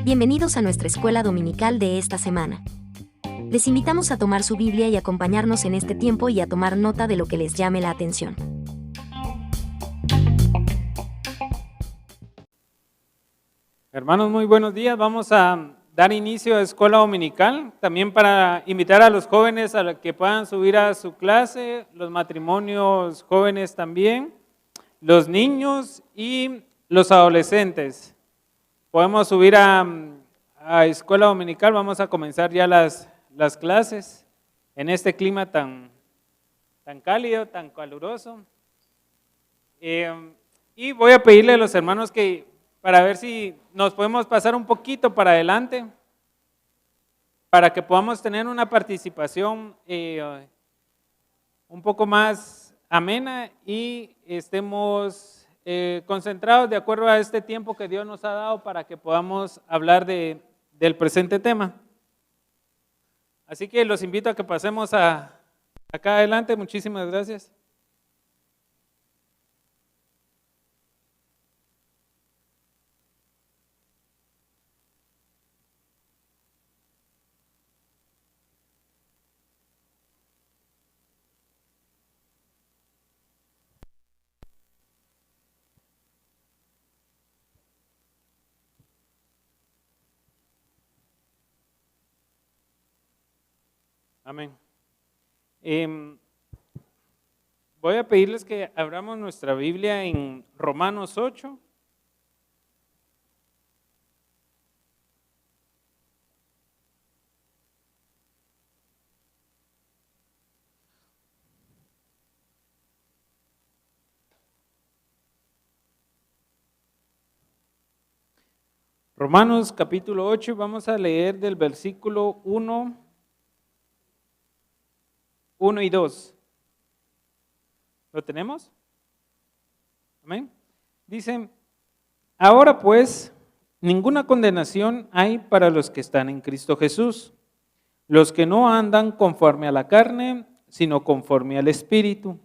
Bienvenidos a nuestra escuela dominical de esta semana. Les invitamos a tomar su Biblia y acompañarnos en este tiempo y a tomar nota de lo que les llame la atención. Hermanos, muy buenos días. Vamos a dar inicio a escuela dominical, también para invitar a los jóvenes a que puedan subir a su clase, los matrimonios jóvenes también, los niños y los adolescentes. Podemos subir a escuela dominical, vamos a comenzar ya las clases en este clima tan cálido, tan caluroso. Y voy a pedirle a los hermanos que para ver si nos podemos pasar un poquito para adelante, para que podamos tener una participación un poco más amena y estemos concentrados de acuerdo a este tiempo que Dios nos ha dado para que podamos hablar del presente tema. Así que los invito a que pasemos acá adelante. Muchísimas gracias. Amén. Voy a pedirles que abramos nuestra Biblia en Romanos 8. Romanos capítulo 8, vamos a leer del versículo 1 y 2. ¿Lo tenemos? Amén. Dice, ahora pues, ninguna condenación hay para los que están en Cristo Jesús, los que no andan conforme a la carne, sino conforme al Espíritu.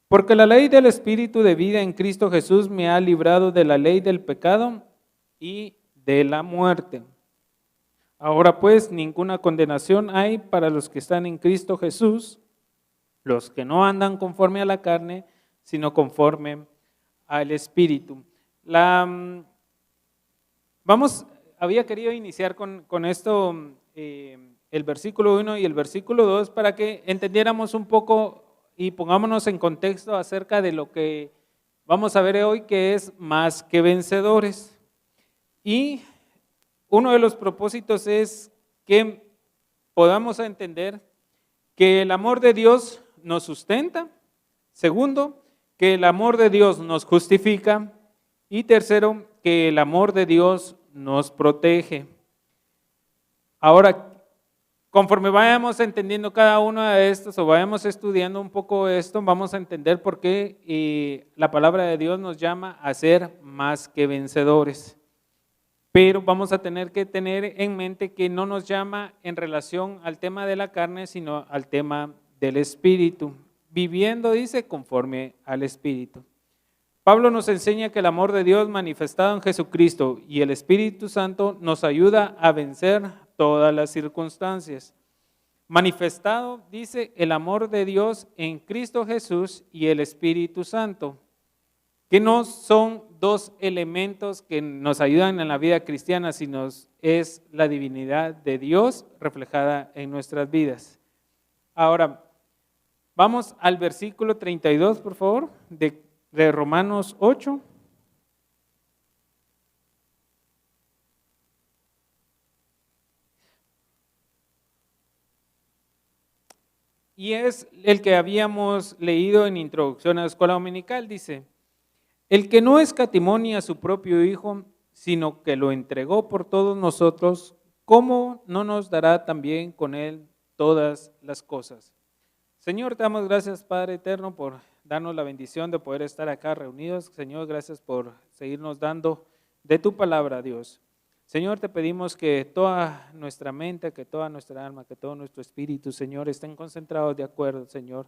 Porque la ley del Espíritu de vida en Cristo Jesús me ha librado de la ley del pecado y de la muerte. Ahora pues, ninguna condenación hay para los que están en Cristo Jesús, los que no andan conforme a la carne, sino conforme al Espíritu. Había querido iniciar con esto, el versículo 1 y el versículo 2, para que entendiéramos un poco y pongámonos en contexto acerca de lo que vamos a ver hoy, que es más que vencedores. Y uno de los propósitos es que podamos entender que el amor de Dios nos sustenta. Segundo, que el amor de Dios nos justifica. Y tercero, que el amor de Dios nos protege. Ahora, conforme vayamos entendiendo cada uno de estos o vayamos estudiando un poco esto, vamos a entender por qué la palabra de Dios nos llama a ser más que vencedores. Pero vamos a tener que tener en mente que no nos llama en relación al tema de la carne, sino al tema del Espíritu. Viviendo, dice, conforme al Espíritu. Pablo nos enseña que el amor de Dios manifestado en Jesucristo y el Espíritu Santo nos ayuda a vencer todas las circunstancias. Manifestado, dice, el amor de Dios en Cristo Jesús y el Espíritu Santo, que no son dos elementos que nos ayudan en la vida cristiana, sino es la divinidad de Dios reflejada en nuestras vidas. Ahora, vamos al versículo 32, por favor, de Romanos 8. Y es el que habíamos leído en Introducción a la Escuela Dominical, dice, el que no escatimó ni a su propio Hijo, sino que lo entregó por todos nosotros, ¿cómo no nos dará también con Él todas las cosas? Señor, te damos gracias, Padre eterno, por darnos la bendición de poder estar acá reunidos. Señor, gracias por seguirnos dando de tu palabra, Dios. Señor, te pedimos que toda nuestra mente, que toda nuestra alma, que todo nuestro espíritu, Señor, estén concentrados de acuerdo, Señor,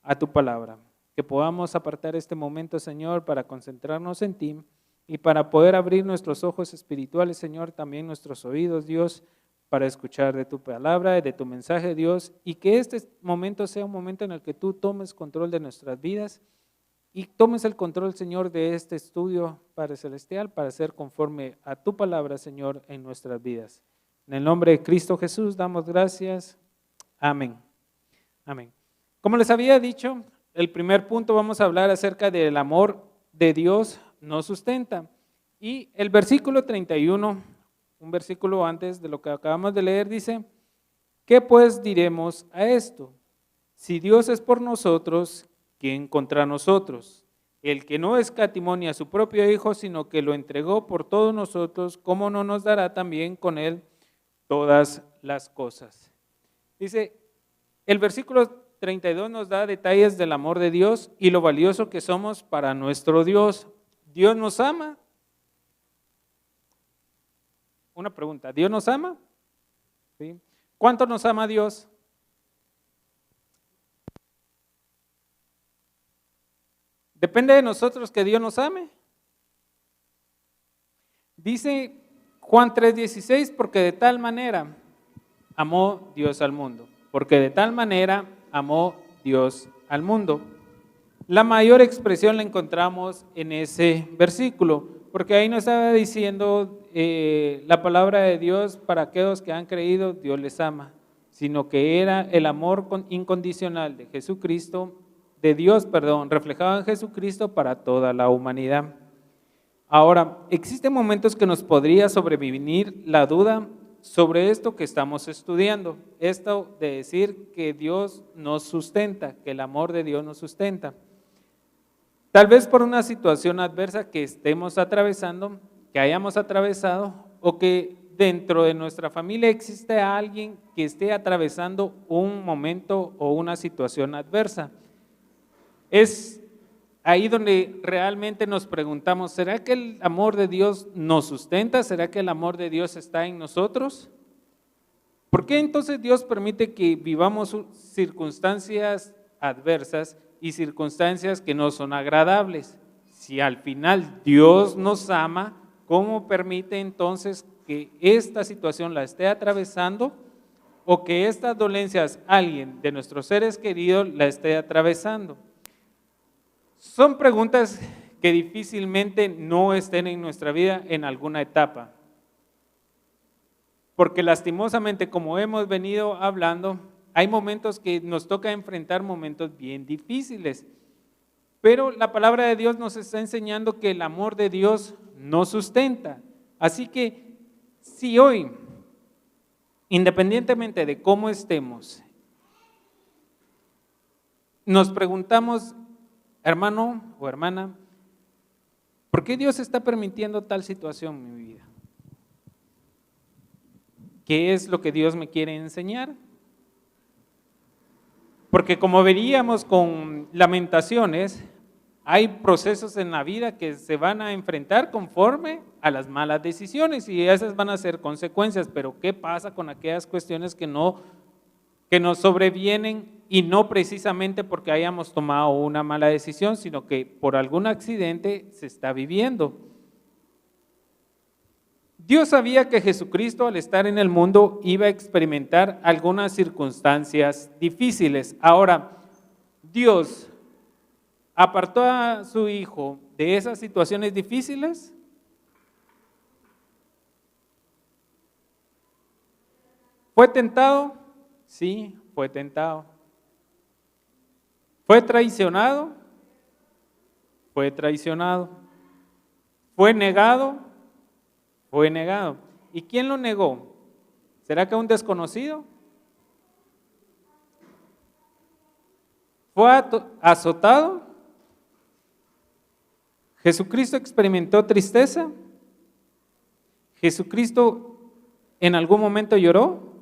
a tu palabra. Que podamos apartar este momento, Señor, para concentrarnos en ti y para poder abrir nuestros ojos espirituales, Señor, también nuestros oídos, Dios, para escuchar de tu palabra, de tu mensaje, Dios, y que este momento sea un momento en el que tú tomes control de nuestras vidas y tomes el control, Señor, de este estudio, Padre Celestial, para ser conforme a tu palabra, Señor, en nuestras vidas. En el nombre de Cristo Jesús damos gracias. Amén. Amén. Como les había dicho, el primer punto vamos a hablar acerca del amor de Dios nos sustenta. Y el versículo 31, un versículo antes de lo que acabamos de leer, dice: ¿qué pues diremos a esto? Si Dios es por nosotros, ¿quién contra nosotros? El que no escatimó ni a su propio Hijo, sino que lo entregó por todos nosotros, ¿cómo no nos dará también con él todas las cosas? Dice, el versículo 32 nos da detalles del amor de Dios y lo valioso que somos para nuestro Dios. ¿Dios nos ama? Una pregunta, ¿Dios nos ama? ¿Sí? ¿Cuánto nos ama Dios? ¿Depende de nosotros que Dios nos ame? Dice Juan 3:16, porque de tal manera amó Dios al mundo. Porque de tal manera amó Dios al mundo. La mayor expresión la encontramos en ese versículo, porque ahí nos estaba diciendo la palabra de Dios: para aquellos que han creído, Dios les ama, sino que era el amor incondicional de Jesucristo, de Dios, reflejado en Jesucristo para toda la humanidad. Ahora, existen momentos que nos podría sobrevenir la duda sobre esto que estamos estudiando, esto de decir que Dios nos sustenta, que el amor de Dios nos sustenta. Tal vez por una situación adversa que estemos atravesando, que hayamos atravesado, o que dentro de nuestra familia existe alguien que esté atravesando un momento o una situación adversa. Es ahí donde realmente nos preguntamos, ¿será que el amor de Dios nos sustenta? ¿Será que el amor de Dios está en nosotros? ¿Por qué entonces Dios permite que vivamos circunstancias adversas y circunstancias que no son agradables? Si al final Dios nos ama, ¿cómo permite entonces que esta situación la esté atravesando o que estas dolencias alguien de nuestros seres queridos la esté atravesando? Son preguntas que difícilmente no estén en nuestra vida en alguna etapa, porque lastimosamente, como hemos venido hablando, hay momentos que nos toca enfrentar momentos bien difíciles, pero la palabra de Dios nos está enseñando que el amor de Dios nos sustenta. Así que si hoy, independientemente de cómo estemos, nos preguntamos, hermano o hermana, ¿por qué Dios está permitiendo tal situación en mi vida? ¿Qué es lo que Dios me quiere enseñar? Porque como veríamos con Lamentaciones, hay procesos en la vida que se van a enfrentar conforme a las malas decisiones y esas van a ser consecuencias, pero ¿qué pasa con aquellas cuestiones que nos sobrevienen y no precisamente porque hayamos tomado una mala decisión, sino que por algún accidente se está viviendo? Dios sabía que Jesucristo al estar en el mundo iba a experimentar algunas circunstancias difíciles. Ahora, Dios apartó a su Hijo de esas situaciones difíciles. ¿Fue tentado? Sí, fue tentado. ¿Fue traicionado? Fue traicionado. ¿Fue negado? Fue negado. ¿Y quién lo negó? ¿Será que un desconocido? ¿Fue azotado? ¿Jesucristo experimentó tristeza? ¿Jesucristo en algún momento lloró?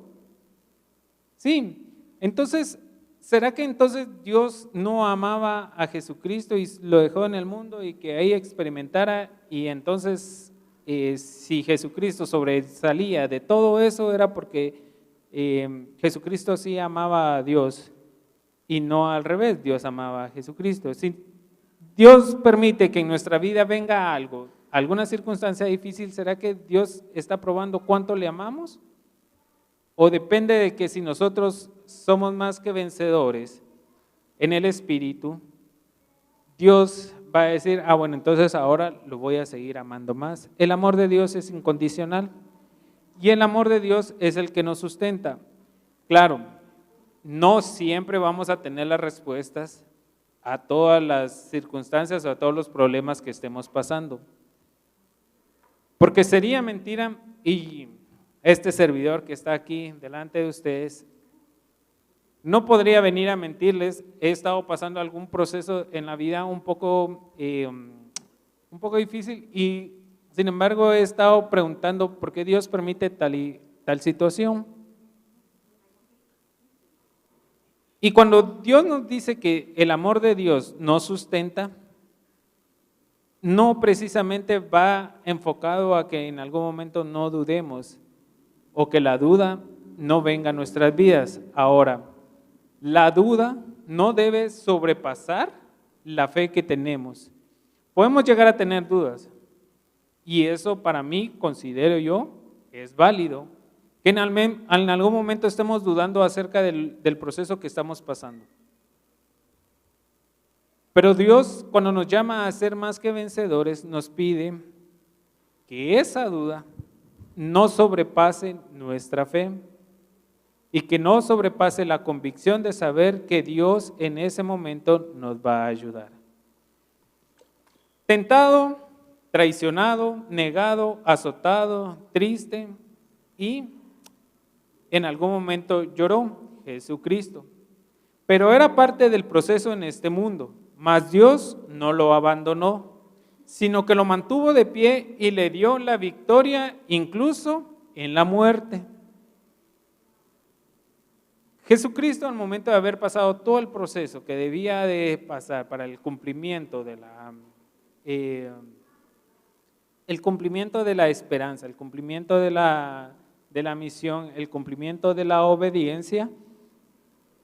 Sí. Entonces, ¿será que entonces Dios no amaba a Jesucristo y lo dejó en el mundo y que ahí experimentara? Y entonces, si Jesucristo sobresalía de todo eso, era porque Jesucristo sí amaba a Dios y no al revés, Dios amaba a Jesucristo. Si Dios permite que en nuestra vida venga algo alguna circunstancia difícil, ¿será que Dios está probando cuánto le amamos? ¿O depende de que si nosotros somos más que vencedores en el Espíritu, Dios va a decir, bueno, entonces ahora lo voy a seguir amando más? El amor de Dios es incondicional y el amor de Dios es el que nos sustenta. Claro, no siempre vamos a tener las respuestas a todas las circunstancias o a todos los problemas que estemos pasando. Porque sería mentira, y este servidor que está aquí delante de ustedes no podría venir a mentirles. He estado pasando algún proceso en la vida un poco difícil y sin embargo he estado preguntando por qué Dios permite tal situación. Y cuando Dios nos dice que el amor de Dios nos sustenta, no precisamente va enfocado a que en algún momento no dudemos o que la duda no venga a nuestras vidas. Ahora, la duda no debe sobrepasar la fe que tenemos. Podemos llegar a tener dudas y eso para mí, considero yo, es válido. Que en algún momento estemos dudando acerca del proceso que estamos pasando. Pero Dios, cuando nos llama a ser más que vencedores, nos pide que esa duda no sobrepase nuestra fe y que no sobrepase la convicción de saber que Dios en ese momento nos va a ayudar. Tentado, traicionado, negado, azotado, triste y en algún momento lloró Jesucristo, pero era parte del proceso en este mundo, mas Dios no lo abandonó, sino que lo mantuvo de pie y le dio la victoria incluso en la muerte. Jesucristo, al momento de haber pasado todo el proceso que debía de pasar para el cumplimiento de la esperanza, el cumplimiento de la misión, el cumplimiento de la obediencia,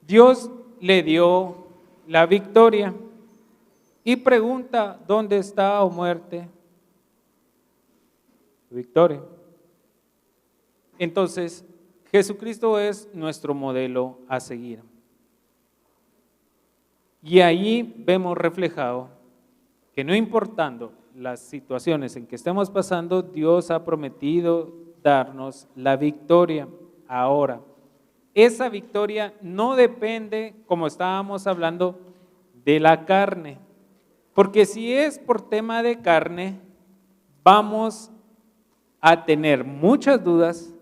Dios le dio la victoria y pregunta, ¿dónde está, oh muerte, tu victoria? Entonces, Jesucristo es nuestro modelo a seguir. Y ahí vemos reflejado que no importando las situaciones en que estemos pasando, Dios ha prometido darnos la victoria. Ahora, esa victoria no depende, como estábamos hablando, de la carne, porque si es por tema de carne, vamos a tener muchas dudas,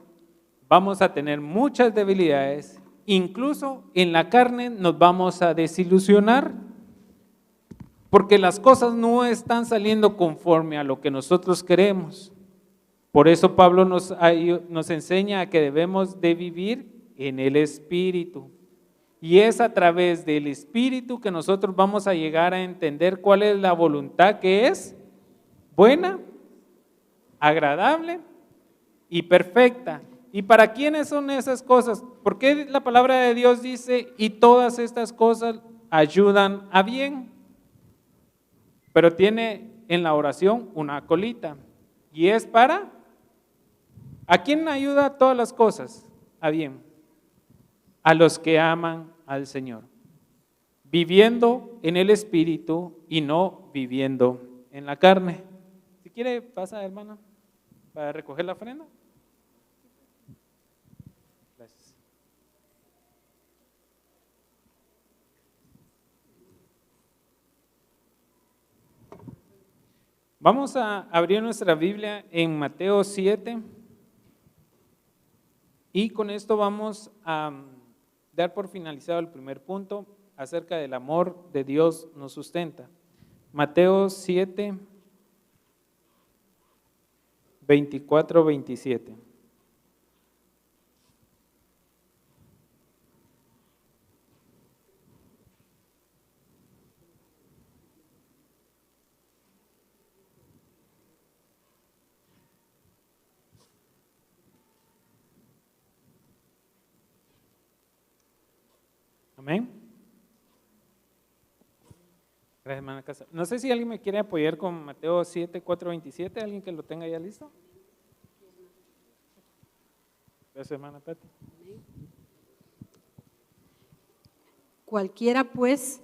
vamos a tener muchas debilidades, incluso en la carne nos vamos a desilusionar, porque las cosas no están saliendo conforme a lo que nosotros queremos. Por eso Pablo nos enseña a que debemos de vivir en el Espíritu. Y es a través del Espíritu que nosotros vamos a llegar a entender cuál es la voluntad que es buena, agradable y perfecta. ¿Y para quiénes son esas cosas? ¿Por qué la palabra de Dios dice y todas estas cosas ayudan a bien? Pero tiene en la oración una colita y es para ¿a quién ayuda todas las cosas? A bien, a los que aman al Señor, viviendo en el Espíritu y no viviendo en la carne. Si quiere, pasa, hermana, para recoger la ofrenda. Gracias. Vamos a abrir nuestra Biblia en Mateo 7 y con esto vamos a dar por finalizado el primer punto acerca del amor de Dios nos sustenta. Mateo 7, 24, 27. Amén. Gracias, hermana Casa. No sé si alguien me quiere apoyar con Mateo 7, 4, 27, alguien que lo tenga ya listo. Gracias, hermana Pati. Cualquiera pues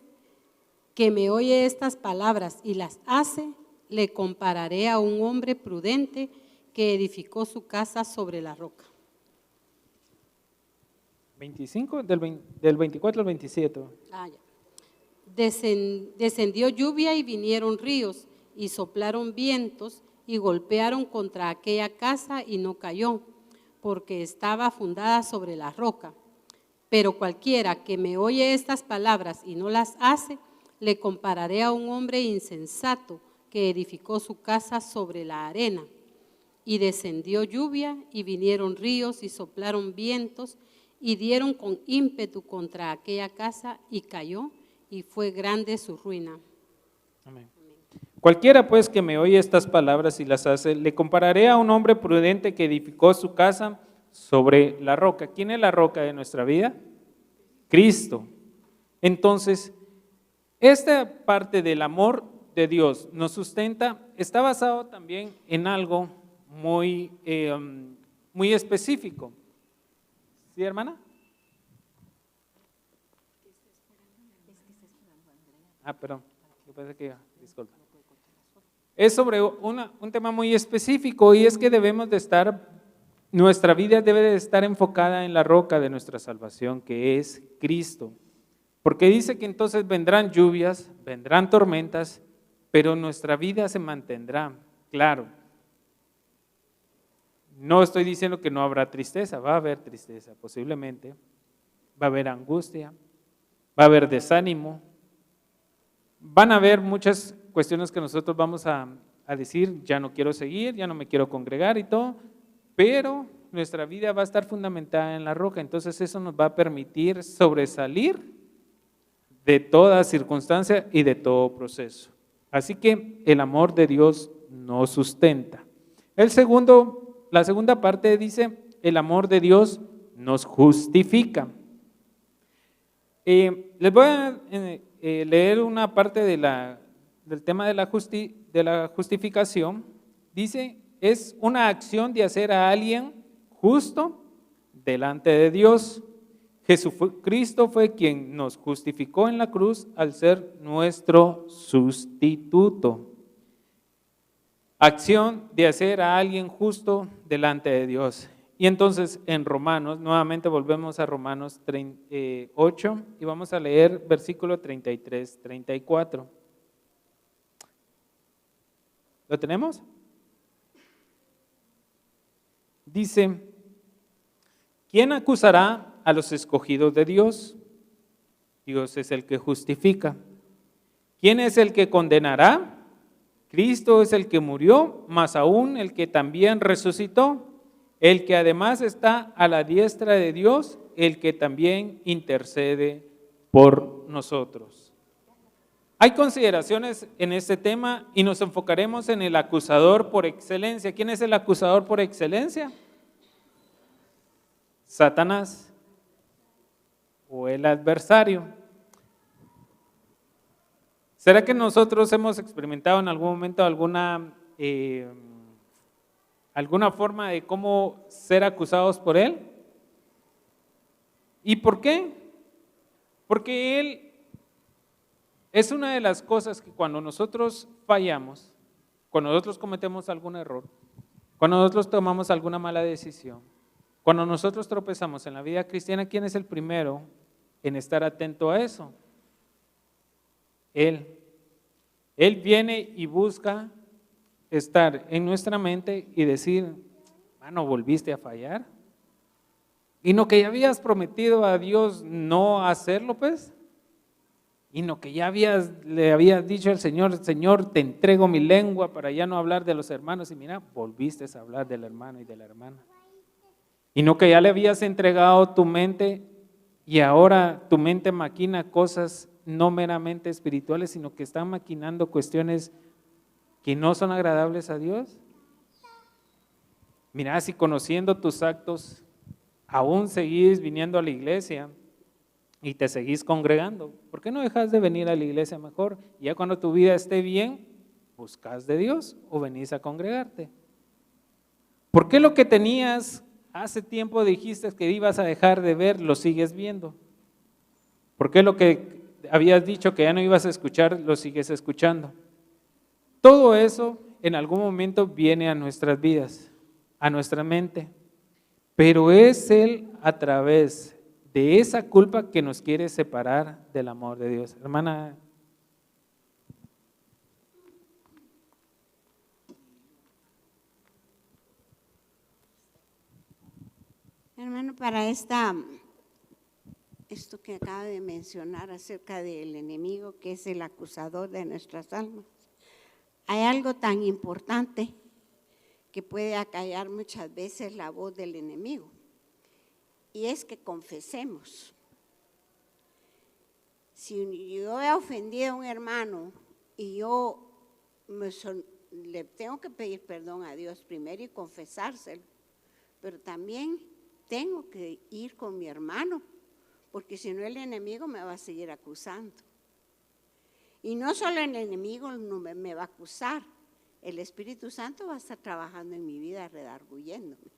que me oye estas palabras y las hace, le compararé a un hombre prudente que edificó su casa sobre la roca. 25, del 24 al 27. Ya. Descendió lluvia y vinieron ríos y soplaron vientos y golpearon contra aquella casa y no cayó, porque estaba fundada sobre la roca. Pero cualquiera que me oye estas palabras y no las hace, le compararé a un hombre insensato que edificó su casa sobre la arena. Y descendió lluvia y vinieron ríos y soplaron vientos y dieron con ímpetu contra aquella casa y cayó, y fue grande su ruina. Amén. Cualquiera pues que me oye estas palabras y las hace, le compararé a un hombre prudente que edificó su casa sobre la roca. ¿Quién es la roca de nuestra vida? Cristo. Entonces, esta parte del amor de Dios nos sustenta, está basado también en algo muy específico. ¿Sí, hermana? Perdón, disculpa. Es sobre un tema muy específico y es que debemos de estar, nuestra vida debe de estar enfocada en la roca de nuestra salvación, que es Cristo. Porque dice que entonces vendrán lluvias, vendrán tormentas, pero nuestra vida se mantendrá, claro. No estoy diciendo que no habrá tristeza, va a haber tristeza posiblemente, va a haber angustia, va a haber desánimo, van a haber muchas cuestiones que nosotros vamos a decir, ya no quiero seguir, ya no me quiero congregar y todo, pero nuestra vida va a estar fundamentada en la roca, entonces eso nos va a permitir sobresalir de toda circunstancia y de todo proceso. Así que el amor de Dios nos sustenta. La segunda parte dice, el amor de Dios nos justifica. Les voy a leer una parte del tema de la justificación. Dice, es una acción de hacer a alguien justo delante de Dios. Jesucristo fue quien nos justificó en la cruz al ser nuestro sustituto. Acción de hacer a alguien justo delante de Dios. Y entonces en Romanos, nuevamente volvemos a Romanos 8 y vamos a leer versículo 33, 34. ¿Lo tenemos? Dice, ¿quién acusará a los escogidos de Dios? Dios es el que justifica. ¿Quién es el que condenará? Cristo es el que murió, más aún el que también resucitó, el que además está a la diestra de Dios, el que también intercede por nosotros. Hay consideraciones en este tema y nos enfocaremos en el acusador por excelencia. ¿Quién es el acusador por excelencia? Satanás o el adversario. ¿Será que nosotros hemos experimentado en algún momento alguna forma de cómo ser acusados por él? ¿Y por qué? Porque él es una de las cosas que cuando nosotros fallamos, cuando nosotros cometemos algún error, cuando nosotros tomamos alguna mala decisión, cuando nosotros tropezamos en la vida cristiana, ¿quién es el primero en estar atento a eso? Él. Él viene y busca estar en nuestra mente y decir, mano, volviste a fallar. Y no que ya habías prometido a Dios no hacerlo, pues. Y no que ya le habías dicho al Señor, Señor, te entrego mi lengua para ya no hablar de los hermanos. Y mira, volviste a hablar del hermano y de la hermana. Y no que ya le habías entregado tu mente y ahora tu mente maquina cosas no meramente espirituales, sino que están maquinando cuestiones que no son agradables a Dios. Mira, si conociendo tus actos, aún seguís viniendo a la iglesia y te seguís congregando, ¿por qué no dejas de venir a la iglesia mejor? Y ya cuando tu vida esté bien, buscas de Dios o venís a congregarte. ¿Por qué lo que tenías hace tiempo dijiste que ibas a dejar de ver, lo sigues viendo? ¿Por qué lo que habías dicho que ya no ibas a escuchar, lo sigues escuchando? Todo eso en algún momento viene a nuestras vidas, a nuestra mente, pero es Él a través de esa culpa que nos quiere separar del amor de Dios. Hermana. Hermano, para esto que acaba de mencionar acerca del enemigo, que es el acusador de nuestras almas, hay algo tan importante que puede acallar muchas veces la voz del enemigo, y es que confesemos. Si yo he ofendido a un hermano y yo le tengo que pedir perdón a Dios primero y confesárselo, pero también tengo que ir con mi hermano, porque si no el enemigo me va a seguir acusando. Y no solo el enemigo me va a acusar, el Espíritu Santo va a estar trabajando en mi vida, redarguyéndome.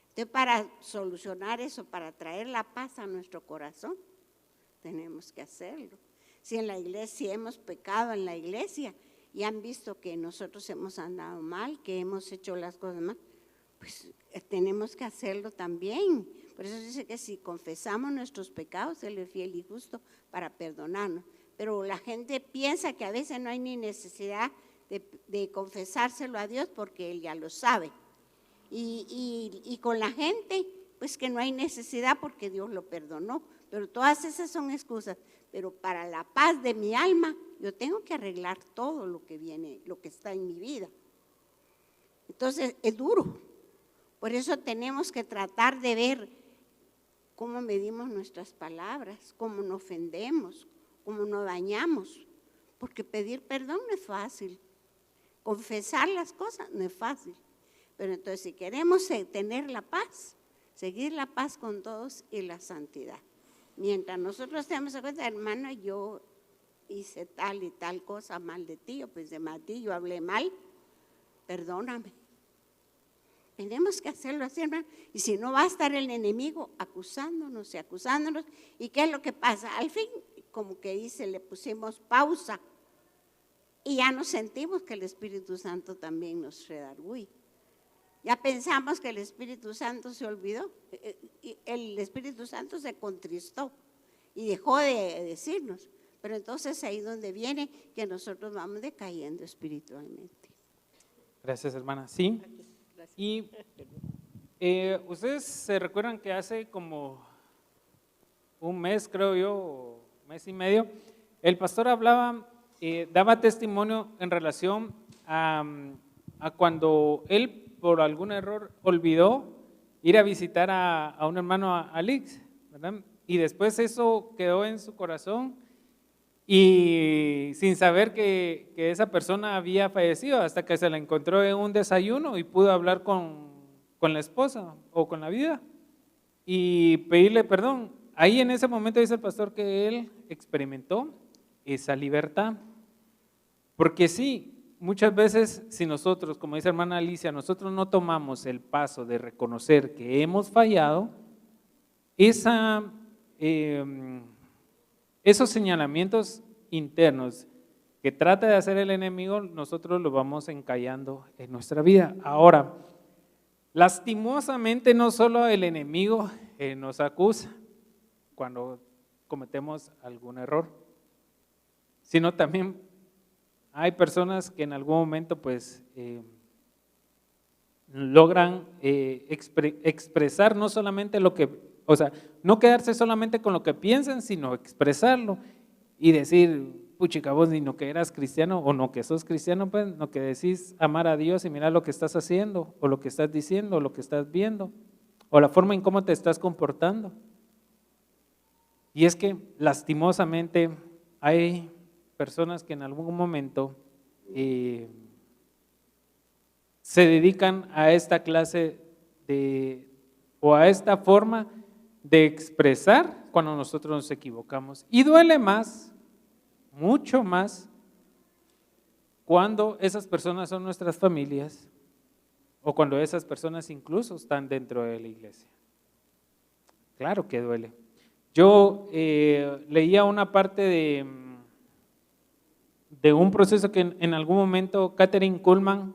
Entonces, para solucionar eso, para traer la paz a nuestro corazón, tenemos que hacerlo. Si en la iglesia, si hemos pecado en la iglesia y han visto que nosotros hemos andado mal, que hemos hecho las cosas mal, pues tenemos que hacerlo también. Por eso dice que si confesamos nuestros pecados, Él es fiel y justo para perdonarnos. Pero la gente piensa que a veces no hay ni necesidad de confesárselo a Dios porque Él ya lo sabe. Y con la gente, pues que no hay necesidad porque Dios lo perdonó. Pero todas esas son excusas. Pero para la paz de mi alma, yo tengo que arreglar todo lo que viene, lo que está en mi vida. Entonces, es duro. Por eso tenemos que tratar de ver cómo medimos nuestras palabras, cómo nos ofendemos, cómo nos dañamos. Porque pedir perdón no es fácil. Confesar las cosas no es fácil. Pero entonces, si queremos tener la paz, seguir la paz con todos y la santidad. Mientras nosotros tenemos en cuenta, hermano, yo hice tal y tal cosa mal de ti, o pues de más de ti, yo hablé mal, perdóname. Tenemos que hacerlo así, hermano. Y si no, va a estar el enemigo acusándonos y acusándonos. ¿Y qué es lo que pasa? Al fin, como que dice, le pusimos pausa y ya nos sentimos que el Espíritu Santo también nos redarguye. Ya pensamos que el Espíritu Santo se olvidó, el Espíritu Santo se contristó y dejó de decirnos. Pero entonces ahí donde viene que nosotros vamos decayendo espiritualmente. Gracias, hermana. Sí. Y ustedes se recuerdan que hace como un mes, creo yo, o mes y medio, el pastor hablaba, daba testimonio en relación a cuando él por algún error olvidó ir a visitar a un hermano, a Alix, ¿verdad? Y después eso quedó en su corazón y sin saber que esa persona había fallecido, hasta que se la encontró en un desayuno y pudo hablar con la esposa o con la viuda y pedirle perdón. Ahí en ese momento dice el pastor que él experimentó esa libertad, porque sí, muchas veces si nosotros, como dice hermana Alicia, nosotros no tomamos el paso de reconocer que hemos fallado, esos señalamientos internos que trata de hacer el enemigo, nosotros lo vamos encallando en nuestra vida. Ahora, lastimosamente no solo el enemigo nos acusa cuando cometemos algún error, sino también hay personas que en algún momento pues logran expresar no solamente lo que, o sea, no quedarse solamente con lo que piensan, sino expresarlo y decir, puchica, vos ni no que eras cristiano o no que sos cristiano, pues no que decís amar a Dios y mira lo que estás haciendo o lo que estás diciendo o lo que estás viendo o la forma en cómo te estás comportando. Y es que lastimosamente hay personas que en algún momento se dedican a esta clase o a esta forma de expresar cuando nosotros nos equivocamos. Y duele más, mucho más, cuando esas personas son nuestras familias o cuando esas personas incluso están dentro de la iglesia. Claro que duele. Yo leía una parte de un proceso que en algún momento Kathryn Kuhlman,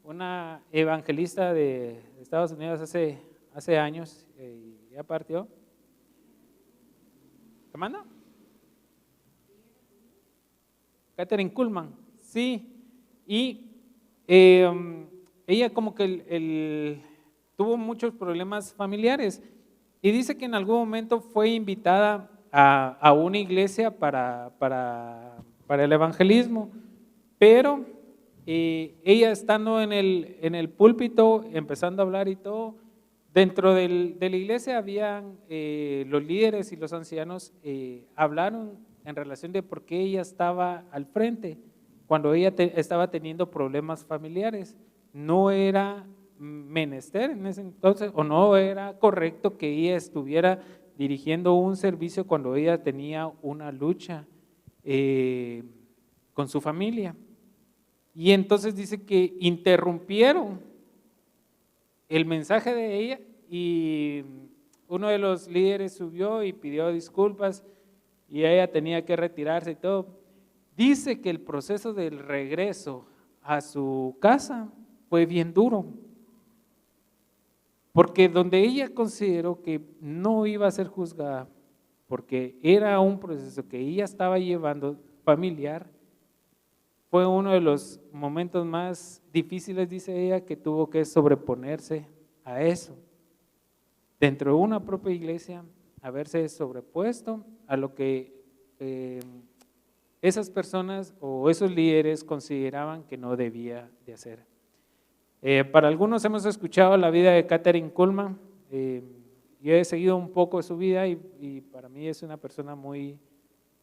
una evangelista de Estados Unidos hace años, ya partió. ¿Qué manda? Kathryn Kuhlman, sí. Y ella como que tuvo muchos problemas familiares y dice que en algún momento fue invitada a una iglesia para el evangelismo, pero ella estando en el púlpito, empezando a hablar y todo, dentro de la iglesia habían los líderes y los ancianos hablaron en relación de por qué ella estaba al frente, cuando ella estaba teniendo problemas familiares. No era menester en ese entonces, o no era correcto que ella estuviera dirigiendo un servicio cuando ella tenía una lucha con su familia. Y entonces dice que interrumpieron el mensaje de ella y uno de los líderes subió y pidió disculpas y ella tenía que retirarse y todo. Dice que el proceso del regreso a su casa fue bien duro, porque donde ella consideró que no iba a ser juzgada, porque era un proceso que ella estaba llevando familiar, fue uno de los momentos más difíciles, dice ella, que tuvo que sobreponerse a eso. Dentro de una propia iglesia, haberse sobrepuesto a lo que esas personas o esos líderes consideraban que no debía de hacer. Para algunos hemos escuchado la vida de Kathryn Kuhlman. Yo he seguido un poco su vida y para mí es una persona muy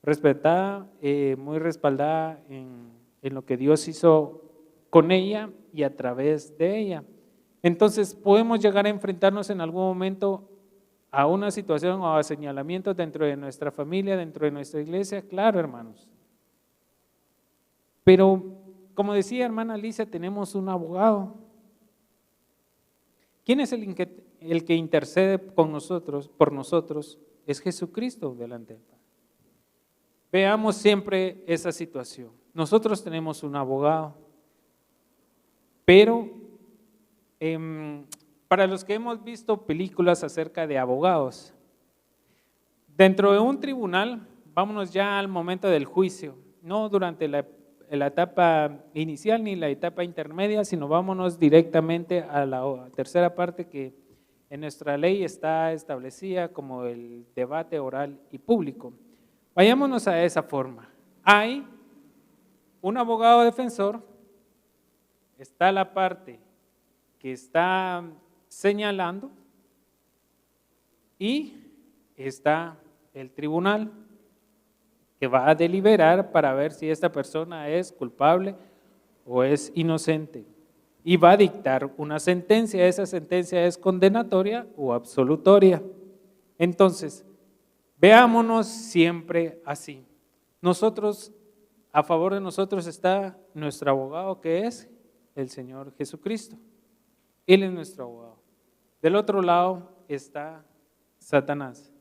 respetada, muy respaldada en lo que Dios hizo con ella y a través de ella. Entonces podemos llegar a enfrentarnos en algún momento a una situación o a señalamientos dentro de nuestra familia, dentro de nuestra iglesia, claro, hermanos. Pero como decía hermana Alicia, tenemos un abogado. ¿Quién es el que intercede con nosotros, por nosotros? Es Jesucristo delante del Padre. Veamos siempre esa situación. Nosotros tenemos un abogado, pero para los que hemos visto películas acerca de abogados, dentro de un tribunal, vámonos ya al momento del juicio, no durante la etapa inicial ni la etapa intermedia, sino vámonos directamente a la tercera parte que en nuestra ley está establecida como el debate oral y público. Vayámonos a esa forma. Hay un abogado defensor, está la parte que está señalando y está el tribunal que va a deliberar para ver si esta persona es culpable o es inocente y va a dictar una sentencia. Esa sentencia es condenatoria o absolutoria. Entonces, veámonos siempre así. Nosotros, a favor de nosotros está nuestro abogado, que es el Señor Jesucristo. Él es nuestro abogado. Del otro lado está Satanás,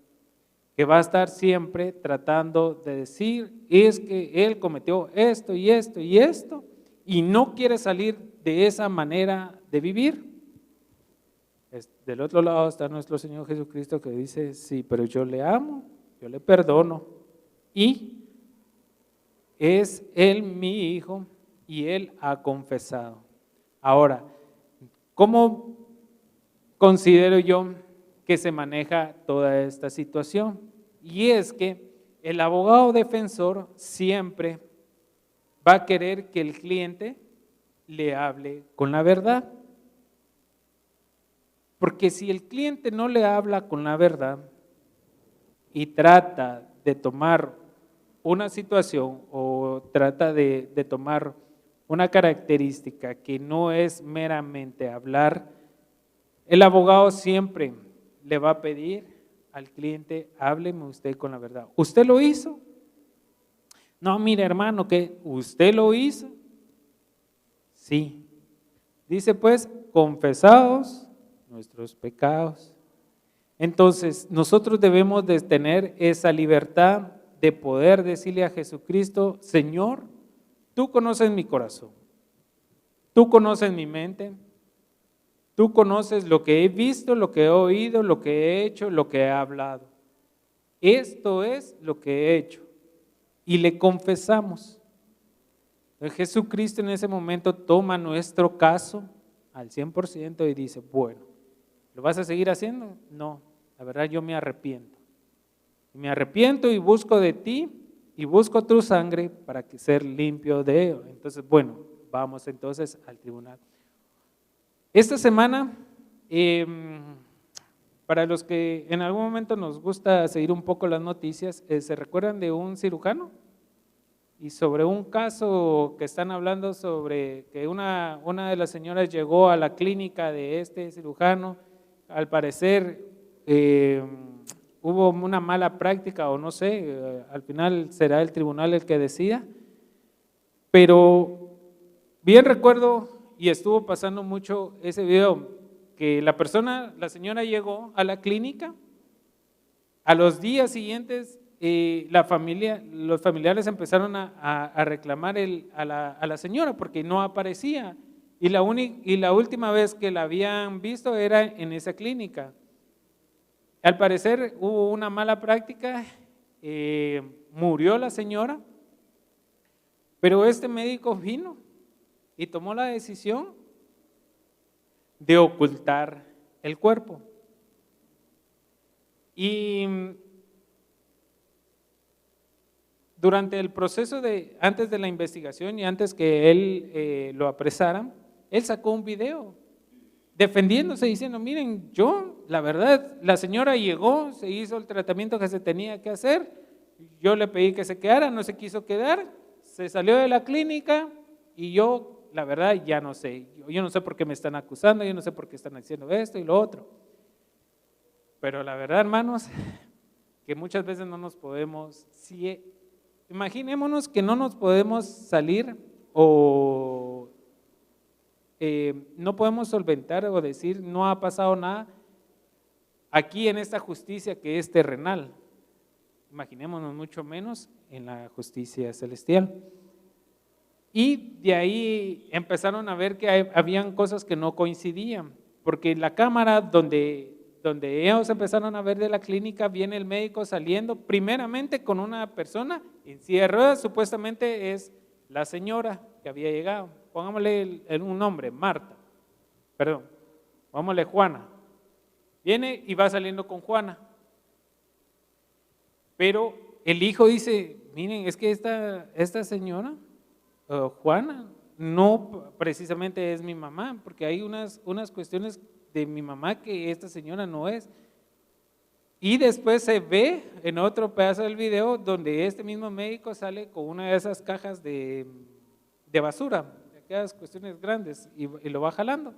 que va a estar siempre tratando de decir, es que él cometió esto y esto y esto, y no quiere salir de esa manera de vivir. Del otro lado está nuestro Señor Jesucristo, que dice, sí, pero yo le amo, yo le perdono, y es Él mi hijo, y Él ha confesado. Ahora, ¿cómo considero yo que se maneja toda esta situación? Y es que el abogado defensor siempre va a querer que el cliente le hable con la verdad. Porque si el cliente no le habla con la verdad y trata de tomar una situación o trata de tomar una característica que no es meramente hablar, el abogado siempre le va a pedir al cliente, hábleme usted con la verdad. ¿Usted lo hizo? No, mire hermano, que usted lo hizo. Sí. Dice pues, confesaos nuestros pecados. Entonces, nosotros debemos de tener esa libertad de poder decirle a Jesucristo, Señor, tú conoces mi corazón, tú conoces mi mente, tú conoces lo que he visto, lo que he oído, lo que he hecho, lo que he hablado. Esto es lo que he hecho. Y le confesamos. Jesucristo en ese momento toma nuestro caso al 100% y dice, bueno, ¿lo vas a seguir haciendo? No, la verdad yo me arrepiento. Me arrepiento y busco de ti y busco tu sangre para que ser limpio de ello. Entonces, bueno, vamos entonces al tribunal. Esta semana, para los que en algún momento nos gusta seguir un poco las noticias, ¿se recuerdan de un cirujano? Y sobre un caso que están hablando sobre que una de las señoras llegó a la clínica de este cirujano, al parecer hubo una mala práctica o no sé, al final será el tribunal el que decida, pero bien recuerdo y estuvo pasando mucho ese video, que la señora llegó a la clínica, a los días siguientes los familiares empezaron a reclamar a la señora porque no aparecía y la última vez que la habían visto era en esa clínica. Al parecer hubo una mala práctica, murió la señora, pero este médico vino y tomó la decisión de ocultar el cuerpo. Y durante el proceso antes de la investigación y antes que él lo apresaran, él sacó un video defendiéndose, diciendo, miren, la verdad, la señora llegó, se hizo el tratamiento que se tenía que hacer, yo le pedí que se quedara, no se quiso quedar, se salió de la clínica y yo, la verdad, ya no sé, yo no sé por qué me están acusando, yo no sé por qué están haciendo esto y lo otro. Pero la verdad, hermanos, que muchas veces no nos podemos, imaginémonos que no nos podemos salir o no podemos solventar o decir no ha pasado nada aquí en esta justicia que es terrenal. Imaginémonos mucho menos en la justicia celestial. Y de ahí empezaron a ver que habían cosas que no coincidían, porque en la cámara donde ellos empezaron a ver de la clínica, viene el médico saliendo primeramente con una persona en silla de ruedas, supuestamente es la señora que había llegado. Pongámosle un nombre, pongámosle Juana. Viene y va saliendo con Juana. Pero el hijo dice, miren, es que esta señora, Juana, no precisamente es mi mamá, porque hay unas cuestiones de mi mamá que esta señora no es. Y después se ve en otro pedazo del video donde este mismo médico sale con una de esas cajas de basura, de aquellas cuestiones grandes, y lo va jalando.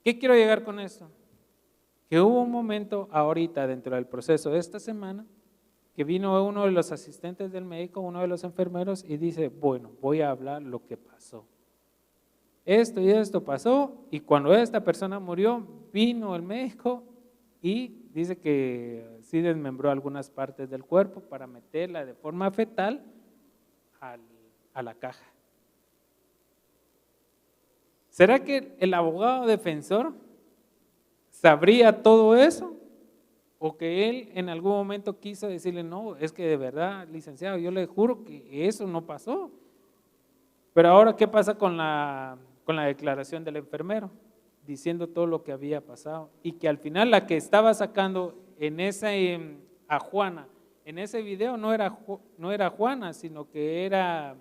¿Qué quiero llegar con esto? Que hubo un momento ahorita dentro del proceso de esta semana que vino uno de los asistentes del médico, uno de los enfermeros, y dice, bueno, voy a hablar lo que pasó. Esto y esto pasó, y cuando esta persona murió, vino el médico y dice que sí desmembró algunas partes del cuerpo para meterla de forma fetal a la caja. ¿Será que el abogado defensor sabría todo eso? ¿O que él en algún momento quiso decirle, no, es que de verdad, licenciado, yo le juro que eso no pasó? Pero ahora, ¿qué pasa con la declaración del enfermero? Diciendo todo lo que había pasado. Y que al final la que estaba sacando a Juana, en ese video no era Juana, sino que era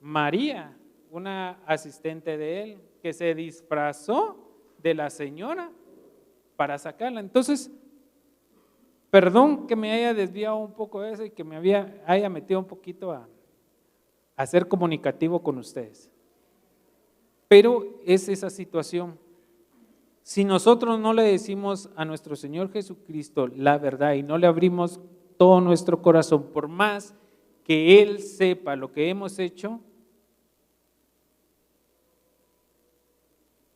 María, una asistente de él, que se disfrazó de la señora para sacarla. Entonces, perdón que me haya desviado un poco de eso y que me haya metido un poquito a ser comunicativo con ustedes. Pero es esa situación. Si nosotros no le decimos a nuestro Señor Jesucristo la verdad y no le abrimos todo nuestro corazón, por más que Él sepa lo que hemos hecho,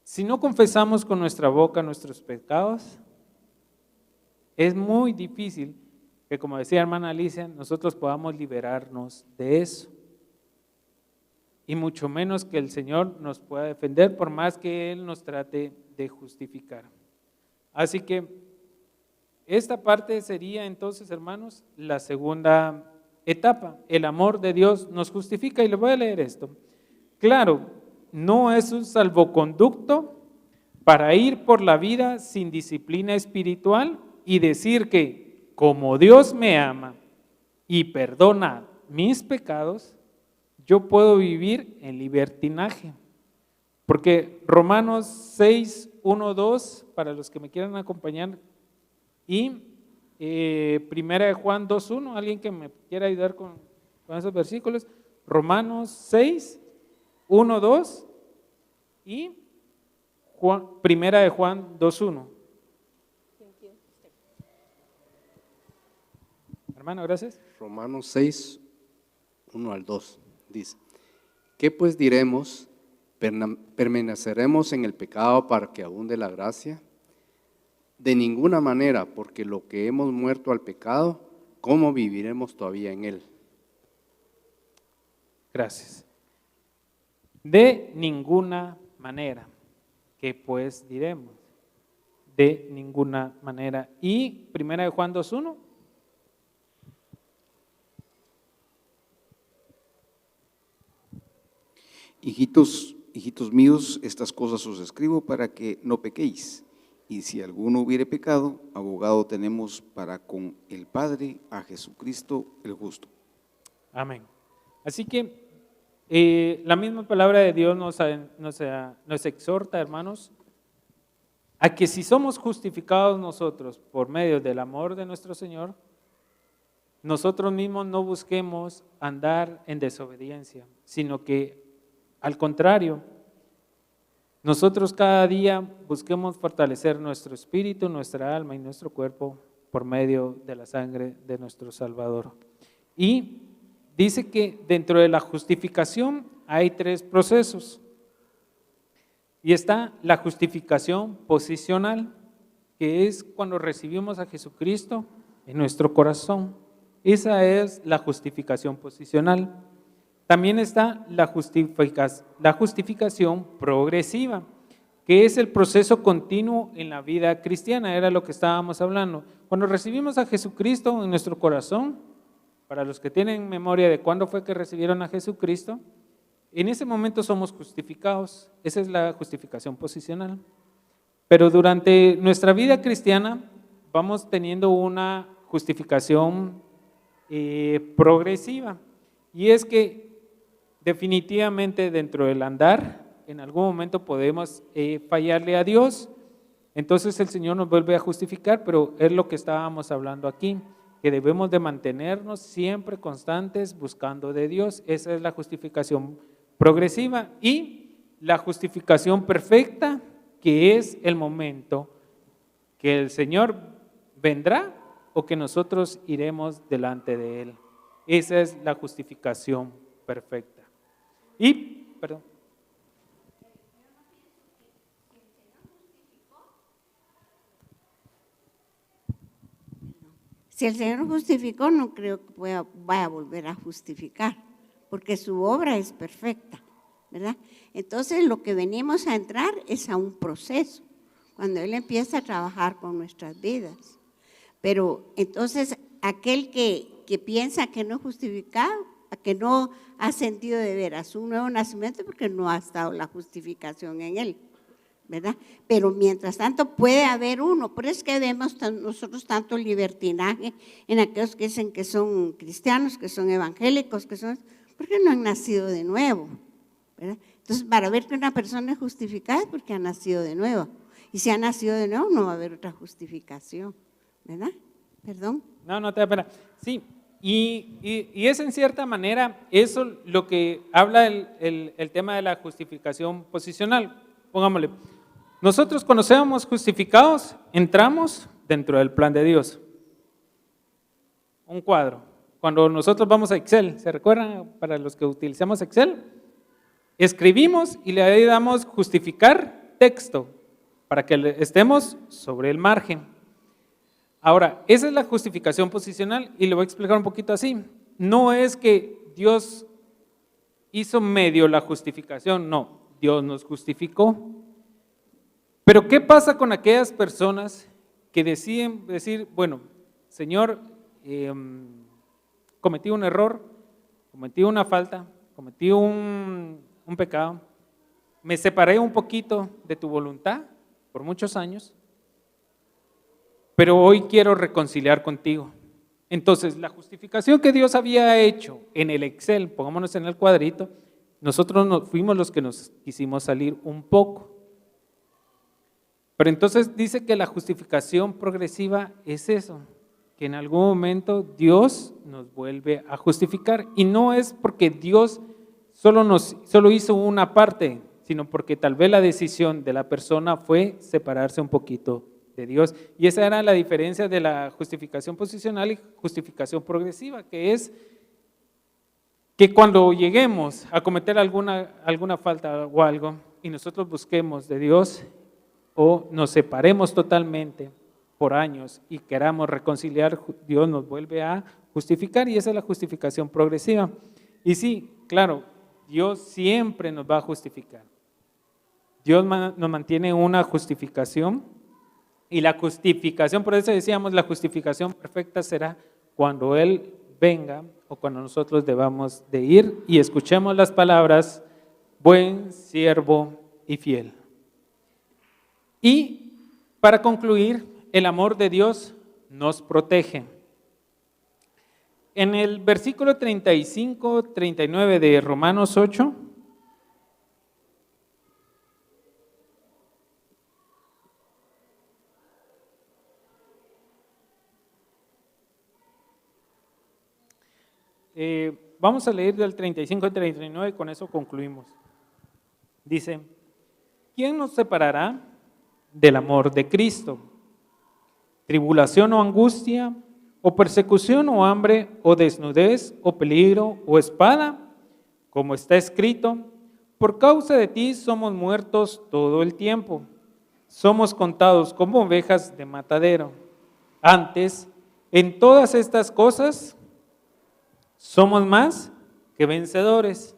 si no confesamos con nuestra boca nuestros pecados, es muy difícil que, como decía hermana Alicia, nosotros podamos liberarnos de eso. Y mucho menos que el Señor nos pueda defender, por más que Él nos trate de justificar. Así que esta parte sería entonces, hermanos, la segunda etapa. El amor de Dios nos justifica, y le voy a leer esto. Claro, no es un salvoconducto para ir por la vida sin disciplina espiritual y decir que como Dios me ama y perdona mis pecados, yo puedo vivir en libertinaje. Porque Romanos 6, 1, 2, para los que me quieran acompañar, y Primera de Juan 2, 1, alguien que me quiera ayudar con esos versículos, Romanos 6, 1, 2 y Primera de Juan 2, 1. Hermano, gracias. Romanos 6, 1 al 2 dice: ¿qué pues diremos? ¿Permaneceremos en el pecado para que abunde la gracia? De ninguna manera, porque lo que hemos muerto al pecado, ¿cómo viviremos todavía en él? Gracias. De ninguna manera. ¿Qué pues diremos? De ninguna manera. Y Primera de Juan 2:1. Hijitos míos, estas cosas os escribo para que no pequéis. Y si alguno hubiere pecado, abogado tenemos para con el Padre, a Jesucristo el justo. Amén. Así que la misma palabra de Dios nos exhorta, hermanos, a que si somos justificados nosotros por medio del amor de nuestro Señor, nosotros mismos no busquemos andar en desobediencia, sino que al contrario, nosotros cada día busquemos fortalecer nuestro espíritu, nuestra alma y nuestro cuerpo por medio de la sangre de nuestro Salvador. Y dice que dentro de la justificación hay 3 procesos. Y está la justificación posicional, que es cuando recibimos a Jesucristo en nuestro corazón. Esa es la justificación posicional. También está la justificación progresiva, que es el proceso continuo en la vida cristiana, era lo que estábamos hablando. Cuando recibimos a Jesucristo en nuestro corazón, para los que tienen memoria de cuándo fue que recibieron a Jesucristo, en ese momento somos justificados. Esa es la justificación posicional. Pero durante nuestra vida cristiana vamos teniendo una justificación progresiva, y es que definitivamente dentro del andar, en algún momento podemos fallarle a Dios, entonces el Señor nos vuelve a justificar, pero es lo que estábamos hablando aquí, que debemos de mantenernos siempre constantes buscando de Dios. Esa es la justificación progresiva. Y la justificación perfecta, que es el momento que el Señor vendrá o que nosotros iremos delante de Él. Esa es la justificación perfecta. Y, perdón. Si el Señor justificó, no creo que vaya a volver a justificar, porque su obra es perfecta, ¿verdad? Entonces lo que venimos a entrar es a un proceso, cuando Él empieza a trabajar con nuestras vidas. Pero entonces aquel que piensa que no es justificado, que no ha sentido de veras un nuevo nacimiento, porque no ha estado la justificación en él, ¿verdad? Pero mientras tanto puede haber uno. Por eso es que vemos nosotros tanto libertinaje en aquellos que dicen que son cristianos, que son evangélicos, porque no han nacido de nuevo, ¿verdad? Entonces, para ver que una persona es justificada es porque ha nacido de nuevo. Y si ha nacido de nuevo, no va a haber otra justificación, ¿verdad? Perdón. No te da pena. Sí. Y es en cierta manera eso lo que habla el tema de la justificación posicional. Pongámosle, Nosotros cuando seamos justificados, entramos dentro del plan de Dios. Un cuadro. Cuando nosotros vamos a Excel, ¿se recuerdan para los que utilizamos Excel? Escribimos y le damos justificar texto para que estemos sobre el margen. Ahora, esa es la justificación posicional y le voy a explicar un poquito así. No es que Dios hizo medio la justificación, no, Dios nos justificó. Pero ¿qué pasa con aquellas personas que deciden decir, bueno, Señor, cometí un error, cometí una falta, cometí un pecado, me separé un poquito de tu voluntad por muchos años, pero hoy quiero reconciliar contigo? Entonces, la justificación que Dios había hecho en el Excel, pongámonos en el cuadrito, nosotros fuimos los que nos quisimos salir un poco. Pero entonces dice que la justificación progresiva es eso, que en algún momento Dios nos vuelve a justificar. Y no es porque Dios solo hizo una parte, sino porque tal vez la decisión de la persona fue separarse un poquito de Dios. Y esa era la diferencia de la justificación posicional y justificación progresiva, que es que cuando lleguemos a cometer alguna falta o algo y nosotros busquemos de Dios o nos separemos totalmente por años y queramos reconciliar, Dios nos vuelve a justificar, y esa es la justificación progresiva. Y sí, claro, Dios siempre nos va a justificar. Dios nos mantiene una justificación, y la justificación, por eso decíamos, la justificación perfecta será cuando Él venga o cuando nosotros debamos de ir y escuchemos las palabras, buen siervo y fiel. Y para concluir, el amor de Dios nos protege. En el versículo 35-39 de Romanos 8, vamos a leer del 35 al 39 y con eso concluimos. Dice, ¿quién nos separará del amor de Cristo? ¿Tribulación o angustia, o persecución o hambre, o desnudez, o peligro, o espada? Como está escrito, por causa de ti somos muertos todo el tiempo. Somos contados como ovejas de matadero. Antes, en todas estas cosas, somos más que vencedores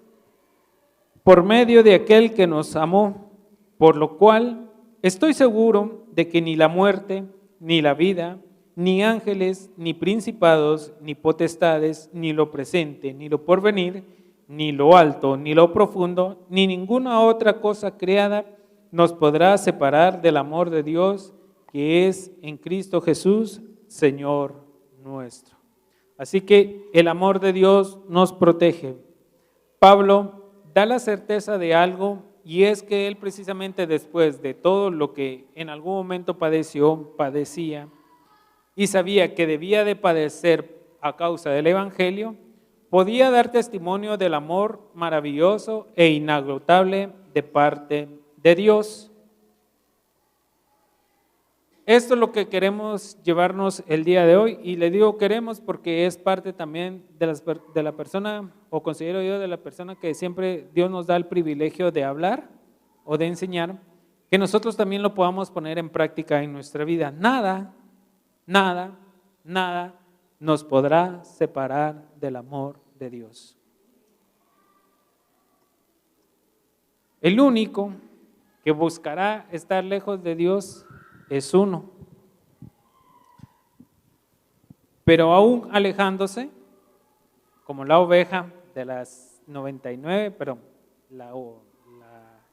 por medio de aquel que nos amó, por lo cual estoy seguro de que ni la muerte, ni la vida, ni ángeles, ni principados, ni potestades, ni lo presente, ni lo porvenir, ni lo alto, ni lo profundo, ni ninguna otra cosa creada nos podrá separar del amor de Dios que es en Cristo Jesús, Señor nuestro. Así que el amor de Dios nos protege. Pablo da la certeza de algo, y es que él precisamente después de todo lo que en algún momento padecía y sabía que debía de padecer a causa del Evangelio, podía dar testimonio del amor maravilloso e inagotable de parte de Dios. Esto es lo que queremos llevarnos el día de hoy, y le digo queremos porque es parte también de la persona, o considero yo de la persona que siempre Dios nos da el privilegio de hablar o de enseñar, que nosotros también lo podamos poner en práctica en nuestra vida. Nada nos podrá separar del amor de Dios. El único que buscará estar lejos de Dios es uno. Pero aún alejándose, como la oveja de las 99, perdón, la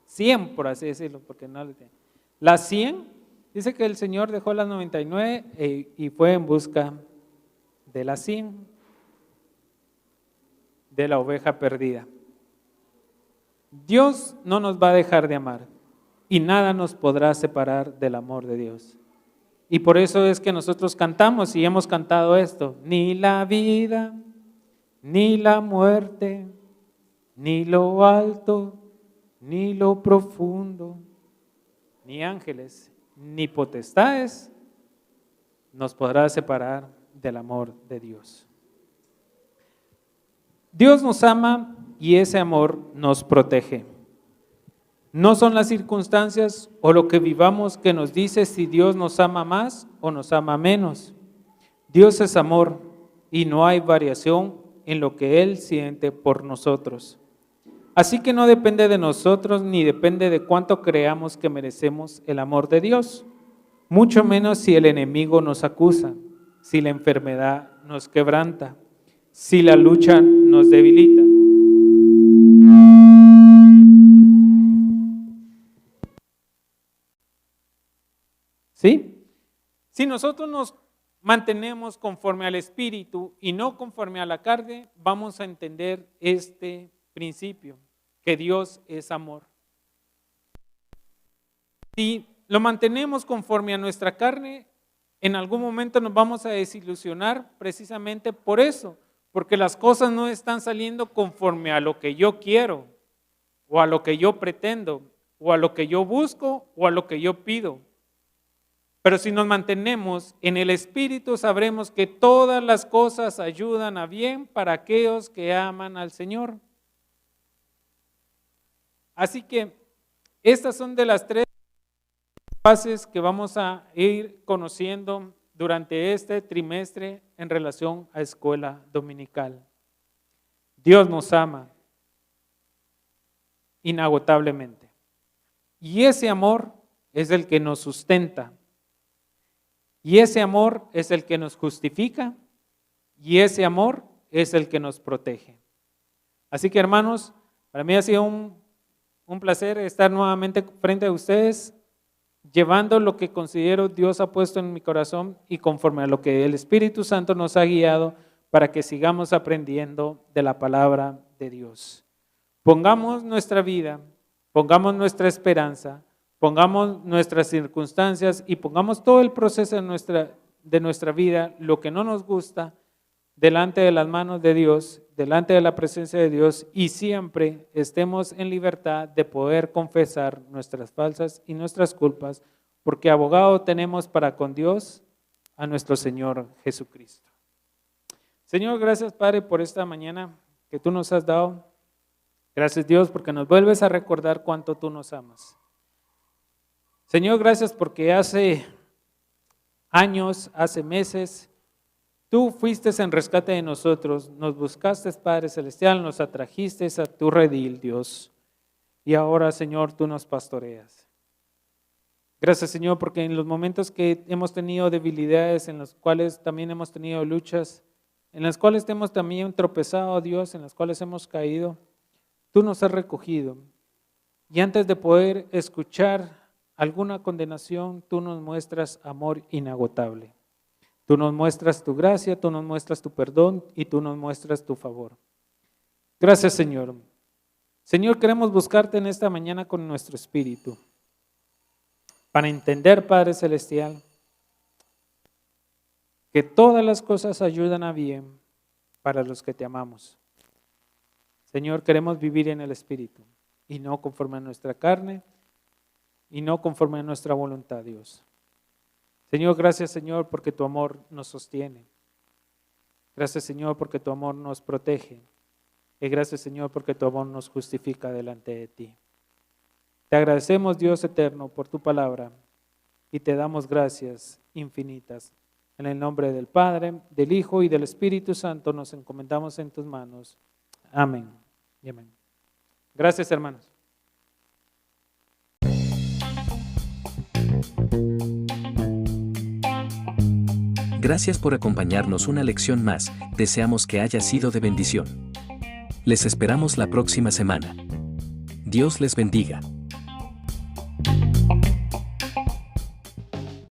100, por así decirlo, porque no le tiene. La 100, dice que el Señor dejó las 99 y fue en busca de la 100, de la oveja perdida. Dios no nos va a dejar de amar, y nada nos podrá separar del amor de Dios. Y por eso es que nosotros cantamos y hemos cantado esto: ni la vida, ni la muerte, ni lo alto, ni lo profundo, ni ángeles, ni potestades nos podrá separar del amor de Dios. Dios nos ama y ese amor nos protege. No son las circunstancias o lo que vivamos que nos dice si Dios nos ama más o nos ama menos. Dios es amor y no hay variación en lo que Él siente por nosotros. Así que no depende de nosotros ni depende de cuánto creamos que merecemos el amor de Dios, mucho menos si el enemigo nos acusa, si la enfermedad nos quebranta, si la lucha nos debilita. ¿Sí? Si nosotros nos mantenemos conforme al Espíritu y no conforme a la carne, vamos a entender este principio, que Dios es amor. Si lo mantenemos conforme a nuestra carne, en algún momento nos vamos a desilusionar precisamente por eso, porque las cosas no están saliendo conforme a lo que yo quiero, o a lo que yo pretendo, o a lo que yo busco, o a lo que yo pido. Pero si nos mantenemos en el Espíritu, sabremos que todas las cosas ayudan a bien para aquellos que aman al Señor. Así que estas son de las 3 fases que vamos a ir conociendo durante este trimestre en relación a escuela dominical. Dios nos ama inagotablemente. Y ese amor es el que nos sustenta. Y ese amor es el que nos justifica. Y ese amor es el que nos protege. Así que, hermanos, para mí ha sido un placer estar nuevamente frente a ustedes, llevando lo que considero Dios ha puesto en mi corazón y conforme a lo que el Espíritu Santo nos ha guiado para que sigamos aprendiendo de la palabra de Dios. Pongamos nuestra vida, pongamos nuestra esperanza, pongamos nuestras circunstancias y pongamos todo el proceso de nuestra vida, lo que no nos gusta, delante de las manos de Dios, delante de la presencia de Dios, y siempre estemos en libertad de poder confesar nuestras faltas y nuestras culpas, porque abogado tenemos para con Dios a nuestro Señor Jesucristo. Señor, gracias Padre por esta mañana que tú nos has dado. Gracias Dios porque nos vuelves a recordar cuánto tú nos amas. Señor, gracias porque hace años, hace meses, tú fuiste en rescate de nosotros, nos buscaste, Padre Celestial, nos atrajiste a tu redil, Dios. Y ahora, Señor, tú nos pastoreas. Gracias, Señor, porque en los momentos que hemos tenido debilidades, en los cuales también hemos tenido luchas, en las cuales hemos también tropezado, Dios, en las cuales hemos caído, tú nos has recogido. Y antes de poder escuchar alguna condenación, tú nos muestras amor inagotable. Tú nos muestras tu gracia, tú nos muestras tu perdón y tú nos muestras tu favor. Gracias, Señor. Señor, queremos buscarte en esta mañana con nuestro espíritu para entender, Padre Celestial, que todas las cosas ayudan a bien para los que te amamos. Señor, queremos vivir en el espíritu y no conforme a nuestra carne y no conforme a nuestra voluntad, Dios. Señor, gracias, Señor, porque tu amor nos sostiene. Gracias, Señor, porque tu amor nos protege. Y gracias, Señor, porque tu amor nos justifica delante de ti. Te agradecemos, Dios eterno, por tu palabra y te damos gracias infinitas. En el nombre del Padre, del Hijo y del Espíritu Santo nos encomendamos en tus manos. Amén y amén. Gracias, hermanos. Gracias por acompañarnos una lección más, deseamos que haya sido de bendición. Les esperamos la próxima semana. Dios les bendiga.